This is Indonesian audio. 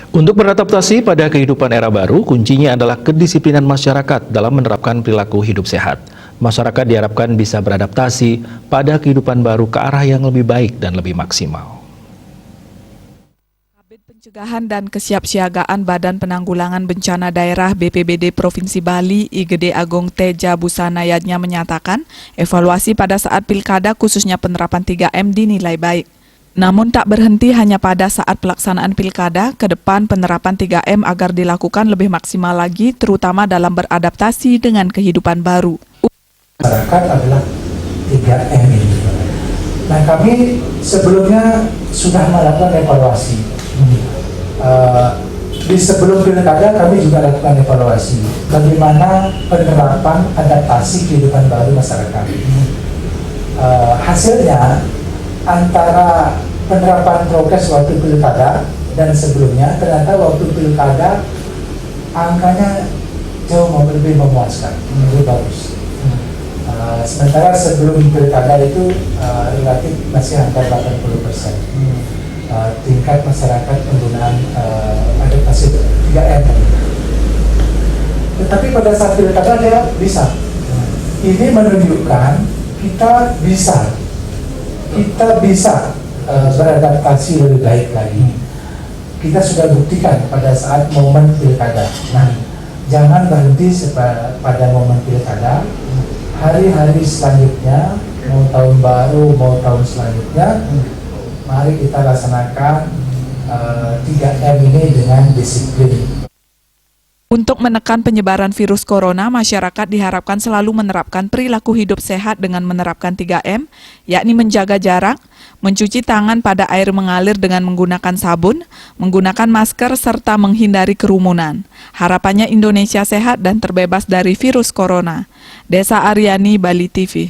Untuk beradaptasi pada kehidupan era baru, kuncinya adalah kedisiplinan masyarakat dalam menerapkan perilaku hidup sehat. Masyarakat diharapkan bisa beradaptasi pada kehidupan baru ke arah yang lebih baik dan lebih maksimal. Kabid Pencegahan dan Kesiapsiagaan Badan Penanggulangan Bencana Daerah BPBD Provinsi Bali, Igede Agung Teja Busanayadnya menyatakan, evaluasi pada saat pilkada khususnya penerapan 3M dinilai baik. Namun tak berhenti hanya pada saat pelaksanaan pilkada, ke depan penerapan 3M agar dilakukan lebih maksimal lagi, terutama dalam beradaptasi dengan kehidupan baru. Masyarakat adalah 3M ini. Nah, kami sebelumnya sudah melakukan evaluasi. Di sebelum pilkada kami juga lakukan evaluasi bagaimana penerapan adaptasi kehidupan baru masyarakat. Hasilnya antara penerapan prokes waktu pilkada dan sebelumnya, ternyata waktu pilkada angkanya jauh lebih memuaskan, lebih bagus. Sementara sebelum pilkada itu relatif masih angka 80%. Tingkat masyarakat penggunaan adaptasi 3M. Tetapi pada saat pilkada dia bisa. Ini menunjukkan kita bisa beradaptasi lebih baik lagi. Kita sudah buktikan pada saat momen pilkada. Nah, jangan berhenti pada momen pilkada. Hari-hari selanjutnya, mau tahun baru, mau tahun selanjutnya, mari kita laksanakan 3M ini dengan disiplin. Untuk menekan penyebaran virus corona, masyarakat diharapkan selalu menerapkan perilaku hidup sehat dengan menerapkan 3M, yakni menjaga jarak, mencuci tangan pada air mengalir dengan menggunakan sabun, menggunakan masker, serta menghindari kerumunan. Harapannya Indonesia sehat dan terbebas dari virus corona. Desa Aryani, Bali TV.